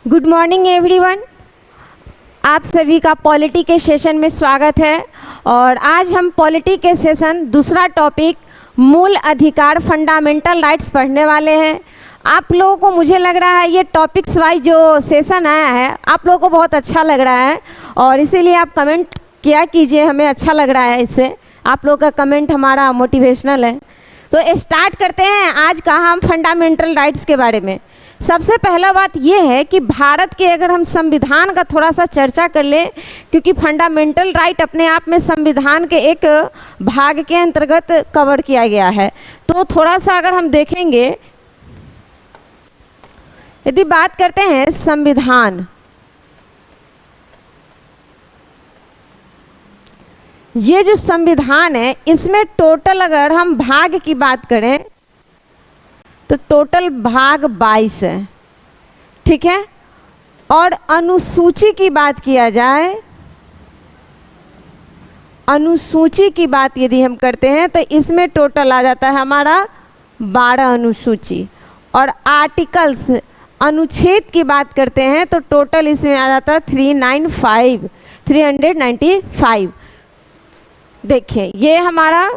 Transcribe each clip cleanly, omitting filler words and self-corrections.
Good morning everyone. आप सभी का पॉलिटी के सेशन में स्वागत है। और आज हम पॉलिटी के सेशन दूसरा टॉपिक मूल अधिकार फंडामेंटल राइट्स पढ़ने वाले हैं। आप लोगों को मुझे लग रहा है ये टॉपिक्स वाइज जो सेशन आया है आप लोगों को बहुत अच्छा लग रहा है और इसीलिए आप कमेंट किया कीजिए, हमें अच्छा लग रहा है। इससे आप लोगों का कमेंट हमारा मोटिवेशनल है। तो स्टार्ट करते हैं आज का हम फंडामेंटल राइट्स के बारे में। सबसे पहला बात यह है कि भारत के अगर हम संविधान का थोड़ा सा चर्चा कर लें, क्योंकि फंडामेंटल राइट अपने आप में संविधान के एक भाग के अंतर्गत कवर किया गया है। तो थोड़ा सा अगर हम देखेंगे, यदि बात करते हैं संविधान, ये जो संविधान है इसमें टोटल अगर हम भाग की बात करें तो टोटल भाग 22 है, ठीक है। और अनुसूची की बात किया जाए, अनुसूची की बात यदि हम करते हैं तो इसमें टोटल आ जाता है हमारा 12 अनुसूची। और आर्टिकल्स अनुच्छेद की बात करते हैं तो टोटल इसमें आ जाता है 395। देखिए ये हमारा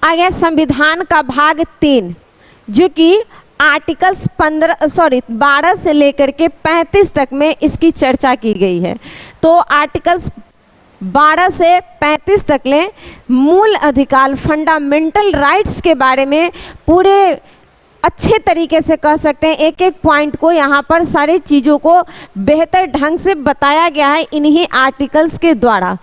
आ गया संविधान का भाग 3, जो कि आर्टिकल्स 12 से लेकर के 35 तक में इसकी चर्चा की गई है। तो आर्टिकल्स 12 से 35 तक ले मूल अधिकार फंडामेंटल राइट्स के बारे में पूरे अच्छे तरीके से कह सकते हैं, एक एक पॉइंट को यहाँ पर सारी चीज़ों को बेहतर ढंग से बताया गया है इन्हीं आर्टिकल्स के द्वारा।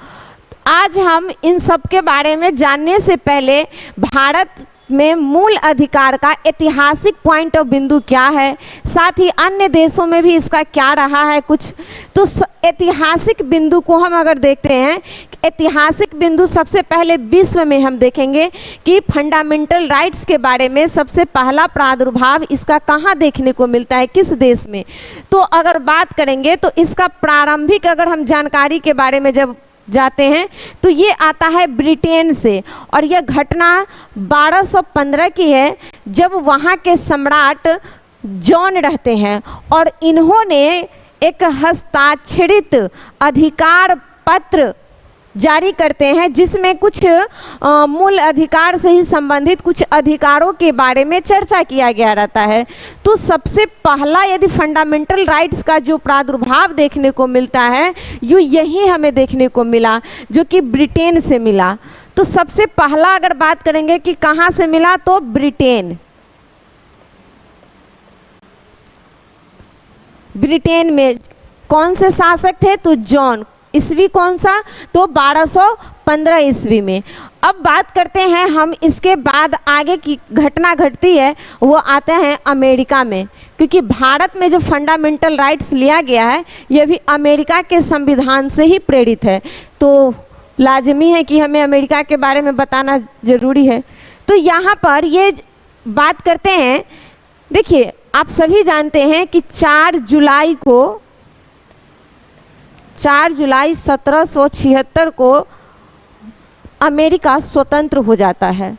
आज हम इन सब के बारे में जानने से पहले भारत में मूल अधिकार का ऐतिहासिक पॉइंट ऑफ बिंदु क्या है, साथ ही अन्य देशों में भी इसका क्या रहा है कुछ। तो ऐतिहासिक बिंदु को हम अगर देखते हैं, ऐतिहासिक बिंदु सबसे पहले विश्व में हम देखेंगे कि फंडामेंटल राइट्स के बारे में सबसे पहला प्रादुर्भाव इसका कहाँ देखने को मिलता है, किस देश में। तो अगर बात करेंगे तो इसका प्रारंभिक अगर हम जानकारी के बारे में जब जाते हैं तो ये आता है ब्रिटेन से। और यह घटना 1215 की है, जब वहाँ के सम्राट जॉन रहते हैं और इन्होंने एक हस्ताक्षरित अधिकार पत्र जारी करते हैं जिसमें कुछ मूल अधिकार से ही संबंधित कुछ अधिकारों के बारे में चर्चा किया गया रहता है। तो सबसे पहला यदि फंडामेंटल राइट्स का जो प्रादुर्भाव देखने को मिलता है यही हमें देखने को मिला, जो कि ब्रिटेन से मिला। तो सबसे पहला अगर बात करेंगे कि कहाँ से मिला, तो ब्रिटेन में कौन से शासक थे, तो जॉन। ईस्वी कौन सा, तो 1215 ईस्वी में। अब बात करते हैं हम इसके बाद आगे की घटना घटती है वो आते हैं अमेरिका में, क्योंकि भारत में जो फंडामेंटल राइट्स लिया गया है ये भी अमेरिका के संविधान से ही प्रेरित है। तो लाजमी है कि हमें अमेरिका के बारे में बताना ज़रूरी है। तो यहाँ पर ये बात करते हैं, देखिए आप सभी जानते हैं कि 4 जुलाई 1776 को अमेरिका स्वतंत्र हो जाता है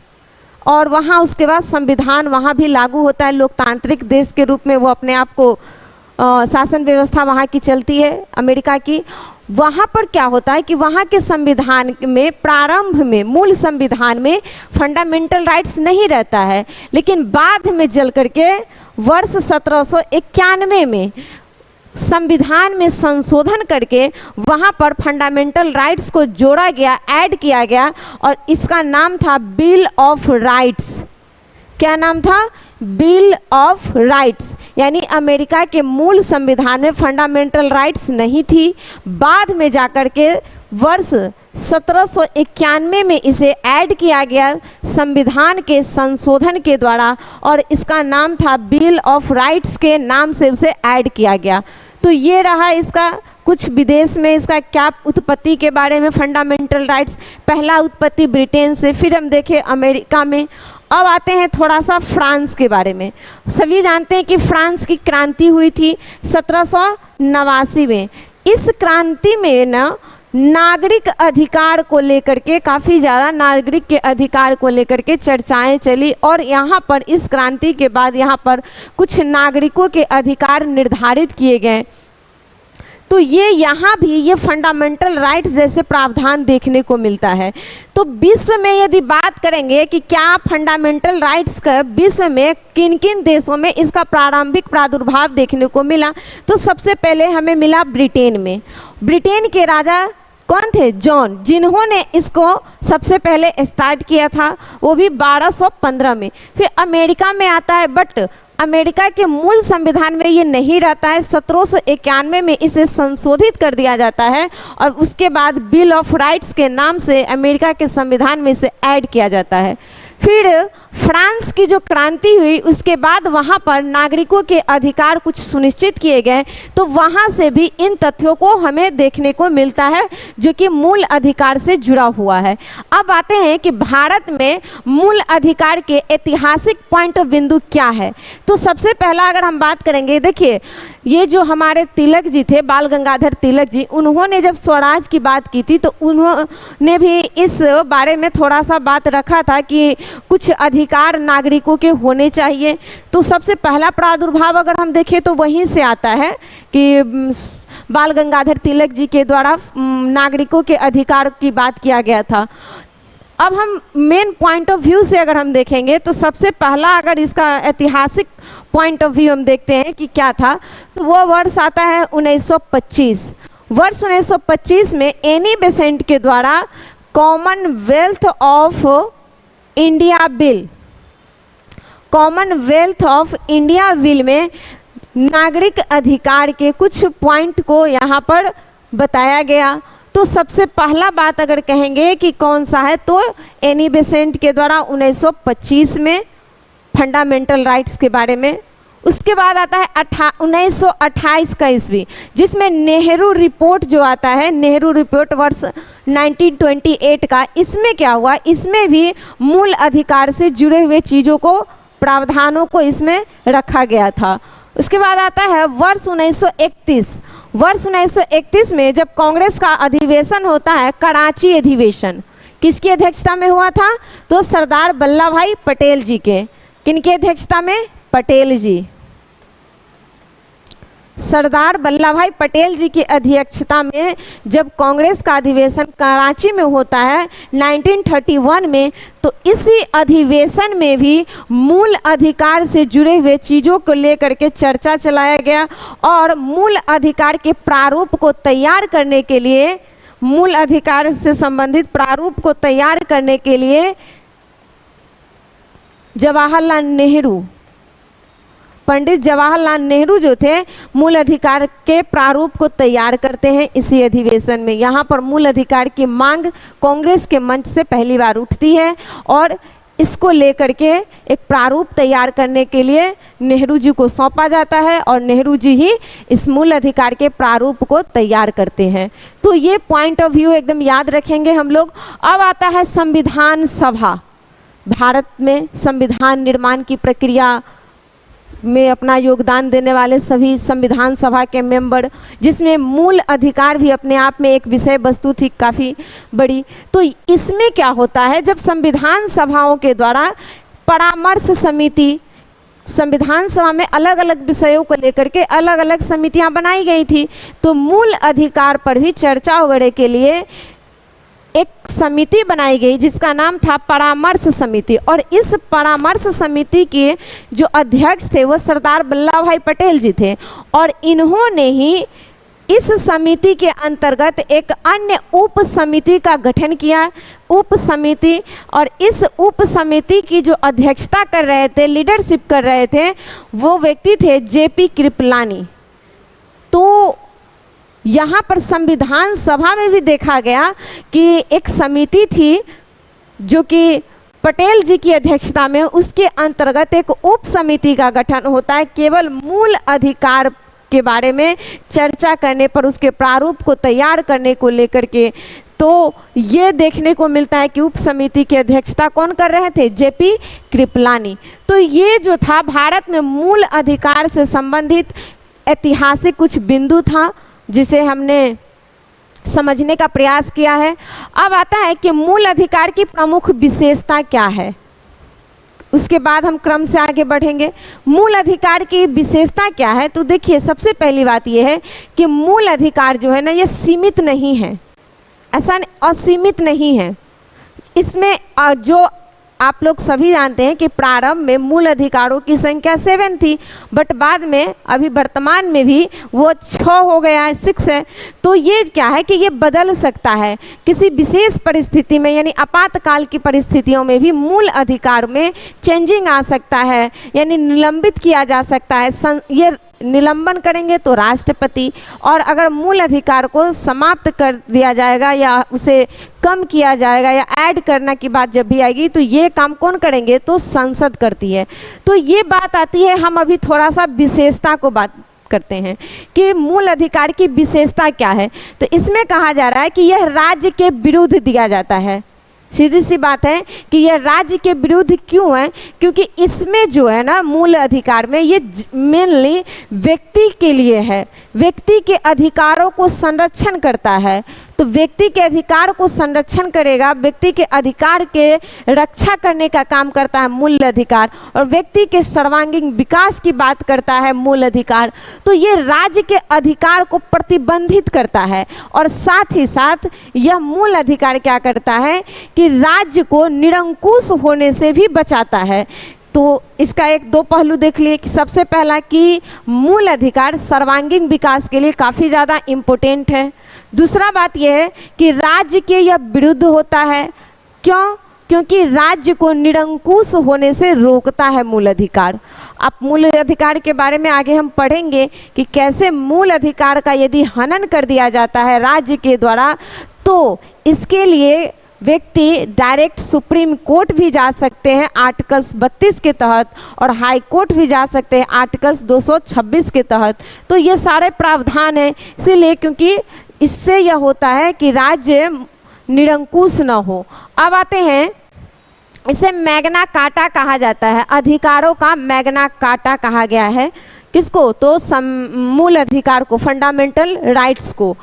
और वहाँ उसके बाद संविधान वहाँ भी लागू होता है। लोकतांत्रिक देश के रूप में वो अपने आप को शासन व्यवस्था वहाँ की चलती है अमेरिका की। वहाँ पर क्या होता है कि वहाँ के संविधान में प्रारंभ में मूल संविधान में फंडामेंटल राइट्स नहीं रहता है, लेकिन बाद में चल करके वर्ष 1791 में संविधान में संशोधन करके वहाँ पर फंडामेंटल राइट्स को जोड़ा गया, ऐड किया गया और इसका नाम था बिल ऑफ राइट्स। क्या नाम था, बिल ऑफ राइट्स। यानी अमेरिका के मूल संविधान में फंडामेंटल राइट्स नहीं थी, बाद में जाकर के वर्ष 1791 में इसे ऐड किया गया संविधान के संशोधन के द्वारा और इसका नाम था बिल ऑफ राइट्स के नाम से उसे ऐड किया गया। तो ये रहा इसका कुछ विदेश में इसका क्या उत्पत्ति के बारे में फंडामेंटल राइट्स। पहला उत्पत्ति ब्रिटेन से, फिर हम देखें अमेरिका में। अब आते हैं थोड़ा सा फ्रांस के बारे में। सभी जानते हैं कि फ्रांस की क्रांति हुई थी 1789 में। इस क्रांति में ना नागरिक अधिकार को लेकर के काफ़ी ज़्यादा नागरिक के अधिकार को लेकर के चर्चाएं चली और यहाँ पर इस क्रांति के बाद यहाँ पर कुछ नागरिकों के अधिकार निर्धारित किए गए। तो ये यहाँ भी ये फंडामेंटल राइट्स जैसे प्रावधान देखने को मिलता है। तो विश्व में यदि बात करेंगे कि क्या फंडामेंटल राइट्स का विश्व में किन किन देशों में इसका प्रारंभिक प्रादुर्भाव देखने को मिला, तो सबसे पहले हमें मिला ब्रिटेन में। ब्रिटेन के राजा कौन थे? जॉन, जिन्होंने इसको सबसे पहले स्टार्ट किया था, वो भी 1215 में। फिर अमेरिका में आता है, बट अमेरिका के मूल संविधान में ये नहीं रहता है। 1791 में इसे संशोधित कर दिया जाता है और उसके बाद बिल ऑफ राइट्स के नाम से अमेरिका के संविधान में इसे ऐड किया जाता है। फिर फ्रांस की जो क्रांति हुई उसके बाद वहाँ पर नागरिकों के अधिकार कुछ सुनिश्चित किए गए, तो वहाँ से भी इन तथ्यों को हमें देखने को मिलता है जो कि मूल अधिकार से जुड़ा हुआ है। अब आते हैं कि भारत में मूल अधिकार के ऐतिहासिक पॉइंट ऑफ बिंदु क्या है। तो सबसे पहला अगर हम बात करेंगे, देखिए ये जो हमारे तिलक जी थे, बाल गंगाधर तिलक जी, उन्होंने जब स्वराज की बात की थी तो उन्होंने भी इस बारे में थोड़ा सा बात रखा था कि कुछ अधिकार नागरिकों के होने चाहिए। तो सबसे पहला प्रादुर्भाव अगर हम देखें तो वहीं से आता है कि बाल गंगाधर तिलक जी के द्वारा नागरिकों के अधिकार की बात किया गया था। अब हम मेन पॉइंट ऑफ व्यू से अगर हम देखेंगे तो सबसे पहला अगर इसका ऐतिहासिक पॉइंट ऑफ व्यू हम देखते हैं कि क्या था, तो वो वर्ष आता है 1925। वर्ष 1925 में एनी बेसेंट के द्वारा Commonwealth of India bill, Commonwealth of India bill में नागरिक अधिकार के कुछ पॉइंट को यहाँ पर बताया गया। तो सबसे पहला बात अगर कहेंगे कि कौन सा है, तो एनी बेसेंट के द्वारा 1925 में फंडामेंटल राइट्स के बारे में। उसके बाद आता है 1928 का ईस्वी, जिसमें नेहरू रिपोर्ट जो आता है, नेहरू रिपोर्ट वर्ष 1928 का। इसमें क्या हुआ, इसमें भी मूल अधिकार से जुड़े हुए चीज़ों को, प्रावधानों को इसमें रखा गया था। उसके बाद आता है वर्ष 1931। वर्ष 1931 में जब कांग्रेस का अधिवेशन होता है, कराची अधिवेशन, किसकी अध्यक्षता में हुआ था, तो सरदार वल्लभ भाई पटेल जी के। किनकी अध्यक्षता में? पटेल जी, सरदार वल्लभ भाई पटेल जी की अध्यक्षता में जब कांग्रेस का अधिवेशन कराची में होता है 1931 में, तो इसी अधिवेशन में भी मूल अधिकार से जुड़े हुए चीज़ों को लेकर के चर्चा चलाया गया और मूल अधिकार के प्रारूप को तैयार करने के लिए, मूल अधिकार से संबंधित प्रारूप को तैयार करने के लिए जवाहरलाल नेहरू, पंडित जवाहरलाल नेहरू जो थे, मूल अधिकार के प्रारूप को तैयार करते हैं इसी अधिवेशन में। यहाँ पर मूल अधिकार की मांग कांग्रेस के मंच से पहली बार उठती है और इसको लेकर के एक प्रारूप तैयार करने के लिए नेहरू जी को सौंपा जाता है और नेहरू जी ही इस मूल अधिकार के प्रारूप को तैयार करते हैं। तो ये पॉइंट ऑफ व्यू एकदम याद रखेंगे हम लोग। अब आता है संविधान सभा। भारत में संविधान निर्माण की प्रक्रिया में अपना योगदान देने वाले सभी संविधान सभा के मेंबर, जिसमें मूल अधिकार भी अपने आप में एक विषय वस्तु थी काफ़ी बड़ी। तो इसमें क्या होता है, जब संविधान सभाओं के द्वारा परामर्श समिति, संविधान सभा में अलग अलग विषयों को लेकर के अलग अलग समितियां बनाई गई थी, तो मूल अधिकार पर भी चर्चा वगैरह के लिए एक समिति बनाई गई जिसका नाम था परामर्श समिति। और इस परामर्श समिति के जो अध्यक्ष थे वो सरदार वल्लभ भाई पटेल जी थे और इन्होंने ही इस समिति के अंतर्गत एक अन्य उप समिति का गठन किया, उप समिति। और इस उप समिति की जो अध्यक्षता कर रहे थे, लीडरशिप कर रहे थे, वो व्यक्ति थे जेपी कृपलानी। तो यहाँ पर संविधान सभा में भी देखा गया कि एक समिति थी जो कि पटेल जी की अध्यक्षता में, उसके अंतर्गत एक उप समिति का गठन होता है केवल मूल अधिकार के बारे में चर्चा करने पर, उसके प्रारूप को तैयार करने को लेकर के। तो ये देखने को मिलता है कि उप समिति की अध्यक्षता कौन कर रहे थे, जेपी कृपलानी। तो ये जो था भारत में मूल अधिकार से संबंधित ऐतिहासिक कुछ बिंदु था जिसे हमने समझने का प्रयास किया है। अब आता है कि मूल अधिकार की प्रमुख विशेषता क्या है, उसके बाद हम क्रम से आगे बढ़ेंगे। मूल अधिकार की विशेषता क्या है, तो देखिए सबसे पहली बात यह है कि मूल अधिकार जो है ना, ये सीमित नहीं है, ऐसा असीमित नहीं है। इसमें जो आप लोग सभी जानते हैं कि प्रारंभ में मूल अधिकारों की संख्या 7 थी, बट बाद में अभी वर्तमान में भी वो 6 हो गया है, 6 है। तो ये क्या है कि ये बदल सकता है किसी विशेष परिस्थिति में, यानी आपातकाल की परिस्थितियों में भी मूल अधिकार में चेंजिंग आ सकता है, यानी निलंबित किया जा सकता है। ये निलंबन करेंगे तो राष्ट्रपति, और अगर मूल अधिकार को समाप्त कर दिया जाएगा या उसे कम किया जाएगा या ऐड करना की बात जब भी आएगी तो ये काम कौन करेंगे, तो संसद करती है। तो ये बात आती है, हम अभी थोड़ा सा विशेषता को बात करते हैं कि मूल अधिकार की विशेषता क्या है। तो इसमें कहा जा रहा है कि यह राज्य के विरुद्ध दिया जाता है। सीधी सी बात है कि यह राज्य के विरुद्ध क्यों है, क्योंकि इसमें जो है ना मूल अधिकार में ये मेनली व्यक्ति के लिए है, व्यक्ति के अधिकारों को संरक्षण करता है। तो व्यक्ति के अधिकार को संरक्षण करेगा, व्यक्ति के अधिकार के रक्षा करने का काम करता है मूल अधिकार, और व्यक्ति के सर्वांगीण विकास की बात करता है मूल अधिकार। तो ये राज्य के अधिकार को प्रतिबंधित करता है, और साथ ही साथ यह मूल अधिकार क्या करता है कि राज्य को निरंकुश होने से भी बचाता है। तो इसका एक दो पहलू देख लिए कि सबसे पहला कि मूल अधिकार सर्वांगीण विकास के लिए काफ़ी ज़्यादा इम्पोर्टेंट है। दूसरा बात यह है कि राज्य के यह विरुद्ध होता है, क्यों, क्योंकि राज्य को निरंकुश होने से रोकता है मूल अधिकार। अब मूल अधिकार के बारे में आगे हम पढ़ेंगे कि कैसे मूल अधिकार का यदि हनन कर दिया जाता है राज्य के द्वारा, तो इसके लिए व्यक्ति डायरेक्ट सुप्रीम कोर्ट भी जा सकते हैं आर्टिकल्स 32 के तहत, और हाई कोर्ट भी जा सकते हैं आर्टिकल्स 226 के तहत। तो ये सारे प्रावधान हैं, इसीलिए क्योंकि इससे यह होता है कि राज्य निरंकुश न हो। अब आते हैं, इसे मैग्ना कार्टा कहा जाता है, अधिकारों का मैग्ना कार्टा कहा गया है। किसको, तो मूल अधिकार को, फंडामेंटल राइट्स को।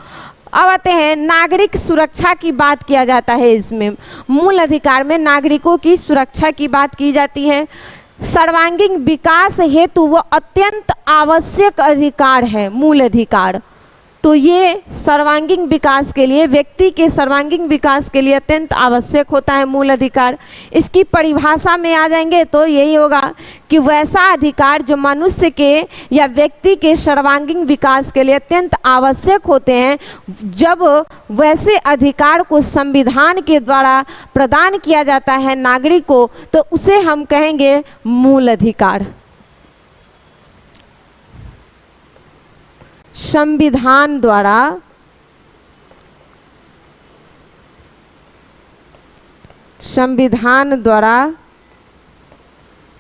अब आते हैं, नागरिक सुरक्षा की बात किया जाता है। इसमें मूल अधिकार में नागरिकों की सुरक्षा की बात की जाती है। सर्वांगीण विकास हेतु वो अत्यंत आवश्यक अधिकार है मूल अधिकार। तो ये सर्वांगीण विकास के लिए, व्यक्ति के सर्वांगीण विकास के लिए अत्यंत आवश्यक होता है मूल अधिकार। इसकी परिभाषा में आ जाएंगे तो यही होगा कि वैसा अधिकार जो मनुष्य के या व्यक्ति के सर्वांगीण विकास के लिए अत्यंत आवश्यक होते हैं, जब वैसे अधिकार को संविधान के द्वारा प्रदान किया जाता है नागरिक को, तो उसे हम कहेंगे मूल अधिकार। संविधान द्वारा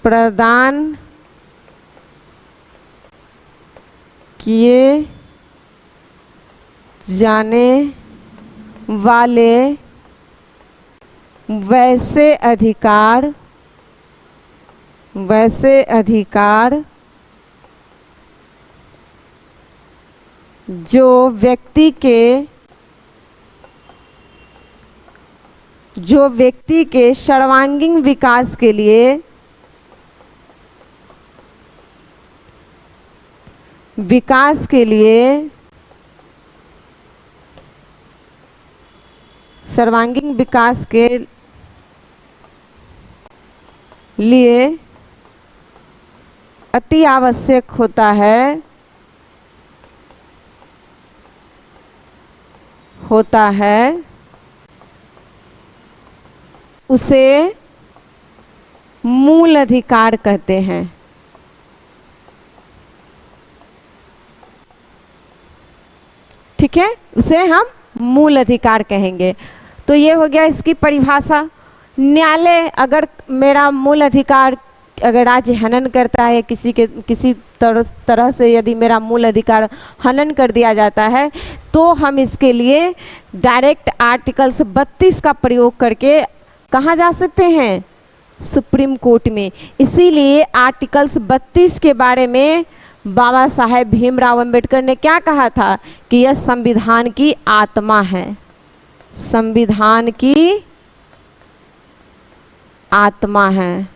प्रदान किए जाने वाले वैसे अधिकार जो व्यक्ति के सर्वांगीण विकास के लिए सर्वांगीण विकास के लिए अति आवश्यक होता है, उसे मूल अधिकार कहते हैं। ठीक है, उसे हम मूल अधिकार कहेंगे। तो ये हो गया इसकी परिभाषा। न्यायालय अगर मेरा मूल अधिकार अगर राज्य हनन करता है, किसी तरह से यदि मेरा मूल अधिकार हनन कर दिया जाता है, तो हम इसके लिए डायरेक्ट आर्टिकल्स 32 का प्रयोग करके कहाँ जा सकते हैं, सुप्रीम कोर्ट में। इसीलिए आर्टिकल्स 32 के बारे में बाबा साहेब भीमराव अंबेडकर ने क्या कहा था कि यह संविधान की आत्मा है, संविधान की आत्मा है।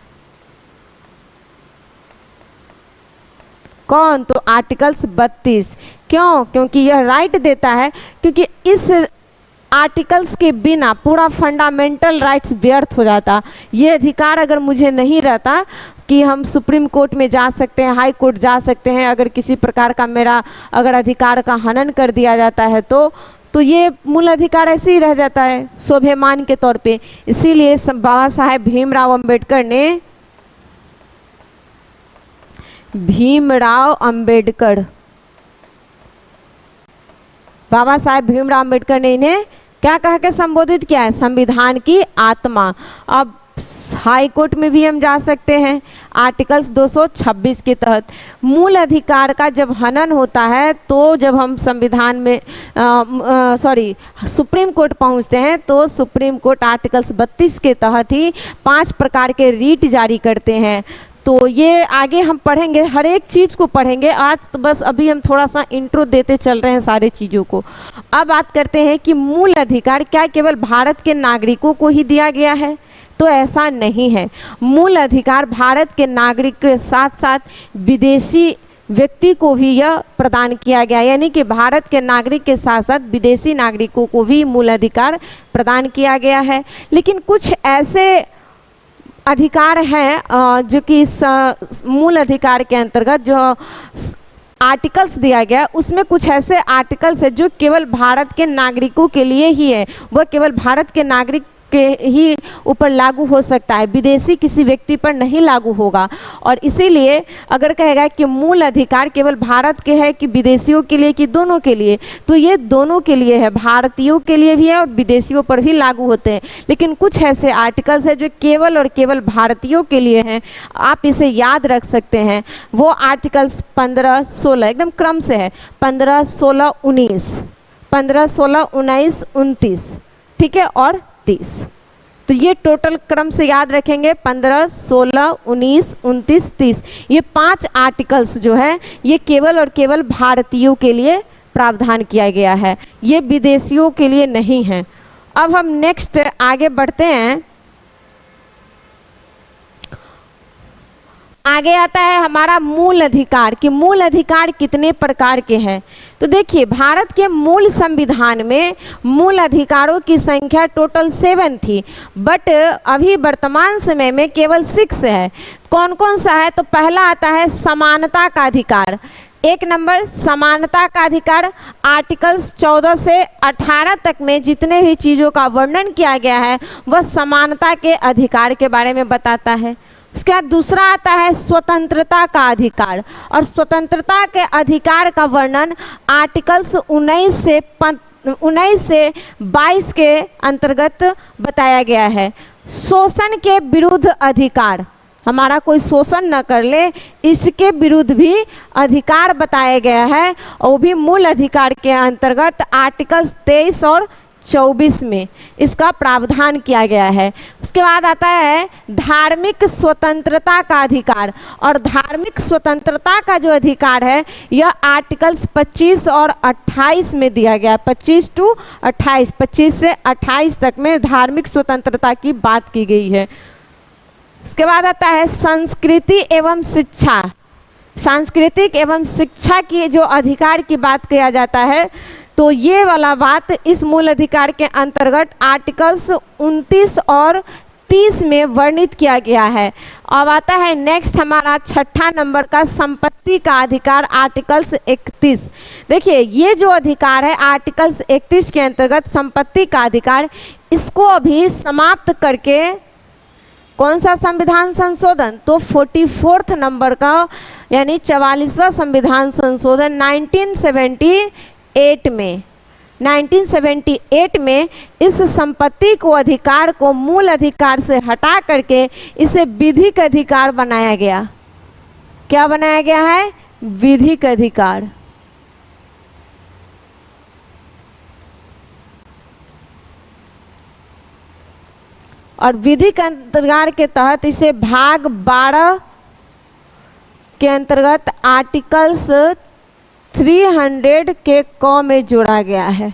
कौन? तो आर्टिकल्स 32। क्यों? क्योंकि यह राइट देता है, क्योंकि इस आर्टिकल्स के बिना पूरा फंडामेंटल राइट्स व्यर्थ हो जाता। ये अधिकार अगर मुझे नहीं रहता कि हम सुप्रीम कोर्ट में जा सकते हैं, हाई कोर्ट जा सकते हैं, अगर किसी प्रकार का मेरा अगर अधिकार का हनन कर दिया जाता है तो ये मूल अधिकार ऐसे ही रह जाता है स्वाभिमान के तौर पे। इसीलिए बाबा साहेब भीमराव अंबेडकर ने बाबा साहेब भीमराव अंबेडकर ने इन्हें क्या कह के संबोधित किया है? संविधान की आत्मा। अब हाई कोर्ट में भी हम जा सकते हैं आर्टिकल्स 226 के तहत। मूल अधिकार का जब हनन होता है तो जब हम संविधान में सुप्रीम कोर्ट पहुंचते हैं तो सुप्रीम कोर्ट आर्टिकल्स 32 के तहत ही 5 प्रकार के रीट जारी करते हैं। तो ये आगे हम पढ़ेंगे, हर एक चीज़ को पढ़ेंगे। आज तो बस अभी हम थोड़ा सा इंट्रो देते चल रहे हैं सारे चीज़ों को। अब बात करते हैं कि मूल अधिकार क्या केवल भारत के नागरिकों को ही दिया गया है? तो ऐसा नहीं है। मूल अधिकार भारत के नागरिक के साथ साथ विदेशी व्यक्ति को भी यह प्रदान किया गया, यानी कि भारत के नागरिक के साथ साथ विदेशी नागरिकों को भी मूल अधिकार प्रदान किया गया है। लेकिन कुछ ऐसे अधिकार हैं जो कि इस मूल अधिकार के अंतर्गत जो आर्टिकल्स दिया गया, उसमें कुछ ऐसे आर्टिकल्स है जो केवल भारत के नागरिकों के लिए ही है। वह केवल भारत के नागरिक के ही ऊपर लागू हो सकता है, विदेशी किसी व्यक्ति पर नहीं लागू होगा। और इसीलिए अगर कहेगा कि मूल अधिकार केवल भारत के है कि विदेशियों के लिए कि दोनों के लिए, तो ये दोनों के लिए है, भारतीयों के लिए भी है और विदेशियों पर भी लागू होते हैं। लेकिन कुछ ऐसे आर्टिकल्स है जो केवल और केवल भारतीयों के लिए हैं, आप इसे याद रख सकते हैं। वो आर्टिकल्स 15, 16 एकदम क्रम से है, 15, 16, 19, 15, 16, 19, 29, ठीक है, और 30। तो ये टोटल क्रम से याद रखेंगे, 15, 16, 19, 29, 30। ये 5 आर्टिकल्स जो है ये केवल और केवल भारतीयों के लिए प्रावधान किया गया है, ये विदेशियों के लिए नहीं है। अब हम नेक्स्ट आगे बढ़ते हैं। आगे आता है हमारा मूल अधिकार कि मूल अधिकार कितने प्रकार के हैं। तो देखिए, भारत के मूल संविधान में मूल अधिकारों की संख्या टोटल 7 थी, बट अभी वर्तमान समय में केवल 6 है। कौन कौन सा है? तो पहला आता है समानता का अधिकार। 1 नंबर समानता का अधिकार, आर्टिकल्स 14 से 18 तक में जितने भी चीज़ों का वर्णन किया गया है वह समानता के अधिकार के बारे में बताता है। उसके बाद दूसरा आता है स्वतंत्रता का अधिकार, और स्वतंत्रता के अधिकार का वर्णन आर्टिकल्स 19 से 22 के अंतर्गत बताया गया है। शोषण के विरुद्ध अधिकार, हमारा कोई शोषण न कर ले इसके विरुद्ध भी अधिकार बताया गया है, और वो भी मूल अधिकार के अंतर्गत आर्टिकल्स 23 और 24 में इसका प्रावधान किया गया है। उसके बाद आता है धार्मिक स्वतंत्रता का अधिकार, और धार्मिक स्वतंत्रता का जो अधिकार है यह आर्टिकल्स 25 और 28 में दिया गया है। 25 to 28, 25 से 28 तक में धार्मिक स्वतंत्रता की बात की गई है। उसके बाद आता है संस्कृति एवं शिक्षा। सांस्कृतिक एवं शिक्षा की जो अधिकार की बात किया जाता है, तो ये वाला बात इस मूल अधिकार के अंतर्गत आर्टिकल्स 29 और 30 में वर्णित किया गया है। अब आता है नेक्स्ट हमारा 6ठा नंबर का संपत्ति का अधिकार, आर्टिकल्स 31। देखिए, ये जो अधिकार है आर्टिकल्स 31 के अंतर्गत संपत्ति का अधिकार, इसको अभी समाप्त करके कौन सा संविधान संशोधन? तो 44 नंबर का यानी 44वां संविधान संशोधन 1978 में इस संपत्ति को अधिकार को मूल अधिकार से हटा करके इसे विधिक अधिकार बनाया गया। क्या बनाया गया है? विधिक अधिकार। और विधिक अधिकार के तहत इसे भाग 12 के अंतर्गत आर्टिकल्स 300 के क में जोड़ा गया है।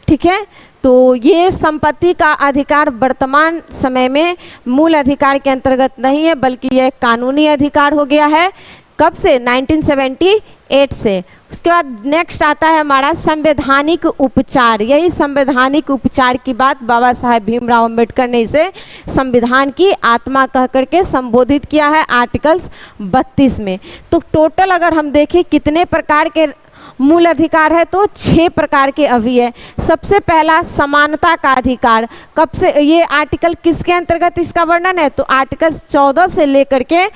ठीक है, तो ये संपत्ति का अधिकार वर्तमान समय में मूल अधिकार के अंतर्गत नहीं है, बल्कि यह कानूनी अधिकार हो गया है। कब से? 1978 से। उसके बाद नेक्स्ट आता है हमारा संवैधानिक उपचार। यही संवैधानिक उपचार की बात बाबा साहेब भीमराव अंबेडकर ने इसे संविधान की आत्मा कह करके संबोधित किया है आर्टिकल्स 32 में। तो टोटल अगर हम देखें कितने प्रकार के मूल अधिकार है, तो 6 प्रकार के अभी है। सबसे पहला समानता का अधिकार। कब से? ये आर्टिकल किसके अंतर्गत इसका वर्णन है? तो आर्टिकल 14 से लेकर के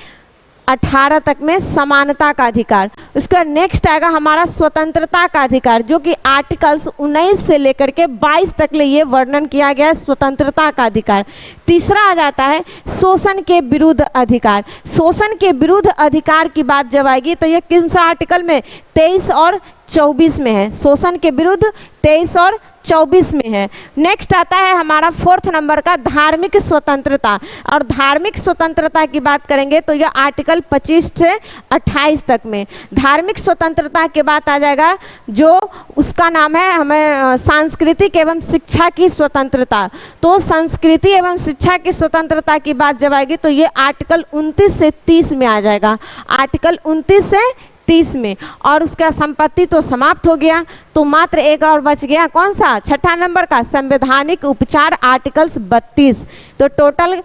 18 तक में समानता का अधिकार। उसका नेक्स्ट आएगा हमारा स्वतंत्रता का अधिकार, जो कि आर्टिकल्स 19 से लेकर के 22 तक ले ये वर्णन किया गया है स्वतंत्रता का अधिकार। तीसरा आ जाता है शोषण के विरुद्ध अधिकार। शोषण के विरुद्ध अधिकार की बात जब आएगी तो ये किन सा आर्टिकल में? 23 और 24 में है। शोषण के विरुद्ध 23 और 24 में है। नेक्स्ट आता है हमारा 4th नंबर का धार्मिक स्वतंत्रता। और धार्मिक स्वतंत्रता की बात करेंगे तो यह आर्टिकल 25 से 28 तक में। धार्मिक स्वतंत्रता के बाद आ जाएगा जो उसका नाम है हमें सांस्कृतिक एवं शिक्षा की स्वतंत्रता। तो संस्कृति एवं शिक्षा की स्वतंत्रता की बात जब आएगी तो ये आर्टिकल 29 से 30 में आ जाएगा। आर्टिकल 29 से 30 में। और उसका संपत्ति तो समाप्त हो गया, तो मात्र एक और बच गया। कौन सा? 6ठा नंबर का संवैधानिक उपचार आर्टिकल्स 32। तो टोटल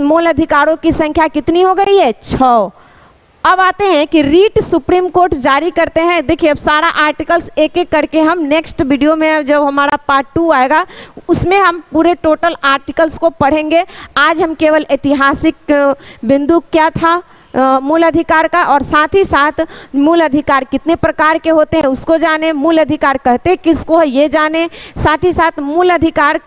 मूल अधिकारों की संख्या कितनी हो गई है? 6। अब आते हैं कि रीट सुप्रीम कोर्ट जारी करते हैं। देखिए अब सारा आर्टिकल्स एक एक करके हम नेक्स्ट वीडियो में जब हमारा पार्ट 2 आएगा उसमें हम पूरे टोटल आर्टिकल्स को पढ़ेंगे। आज हम केवल ऐतिहासिक बिंदु क्या था मूल अधिकार का, और साथ ही साथ मूल अधिकार कितने प्रकार के होते हैं उसको जाने, मूल अधिकार कहते किसको है ये जाने, साथ ही साथ मूल अधिकार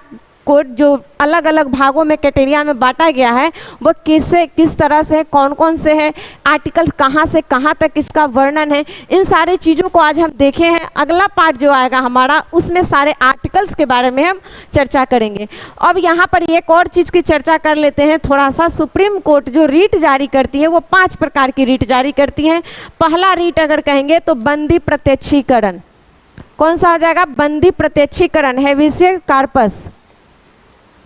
को जो अलग अलग भागों में कैटेगरिया में बांटा गया है वो किस तरह से है, कौन कौन से है, आर्टिकल कहाँ से कहाँ तक इसका वर्णन है, इन सारी चीज़ों को आज हम देखे हैं। अगला पार्ट जो आएगा हमारा उसमें सारे आर्टिकल्स के बारे में हम चर्चा करेंगे। अब यहाँ पर एक और चीज़ की चर्चा कर लेते हैं थोड़ा सा। सुप्रीम कोर्ट जो रीट जारी करती है वो 5 प्रकार की रीट जारी करती है। पहला रीट अगर कहेंगे तो बंदी प्रत्यक्षीकरण। कौन सा हो जाएगा? बंदी प्रत्यक्षीकरण, हेबियस कॉर्पस,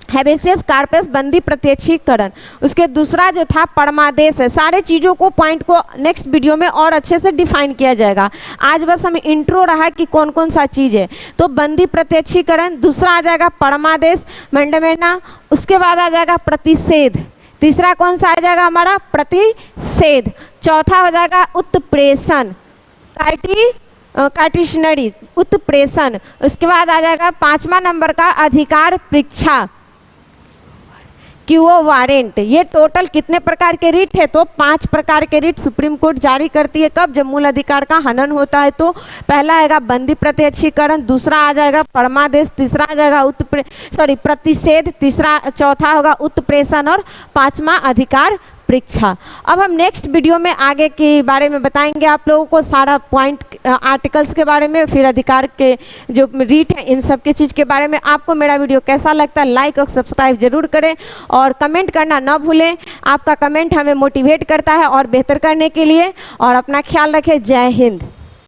हेबियस कॉर्पस बंदी प्रत्यक्षीकरण। उसके दूसरा जो था परमादेश है। सारे चीज़ों को पॉइंट को नेक्स्ट वीडियो में और अच्छे से डिफाइन किया जाएगा। आज बस हमें इंट्रो रहा कि कौन कौन सा चीज़ है। तो बंदी प्रत्यक्षीकरण, दूसरा आ जाएगा परमादेश मंडमेना, उसके बाद आ जाएगा प्रतिषेध, तीसरा कौन सा आ जाएगा हमारा? प्रतिषेध, चौथा हो जाएगा उत्प्रेषण, कार्टिशनरी उत्प्रेषण, उसके बाद आ जाएगा 5वां नंबर का अधिकार परीक्षा, क्यूओ वारंट। ये टोटल कितने प्रकार के रीट है? तो 5 प्रकार के रीट सुप्रीम कोर्ट जारी करती है। कब? जब मूल अधिकार का हनन होता है। तो पहला आएगा बंदी प्रत्यक्षीकरण, दूसरा आ जाएगा परमादेश, तीसरा आ जाएगा प्रतिषेध, चौथा होगा उत्प्रेषण और 5वां अधिकार परीक्षा। अब हम नेक्स्ट वीडियो में आगे के बारे में बताएंगे आप लोगों को सारा पॉइंट आर्टिकल्स के बारे में, फिर अधिकार के जो रीट है इन सब की चीज़ के बारे में। आपको मेरा वीडियो कैसा लगता है लाइक और सब्सक्राइब जरूर करें और कमेंट करना ना भूलें। आपका कमेंट हमें मोटिवेट करता है और बेहतर करने के लिए। और अपना ख्याल रखें। जय हिंद।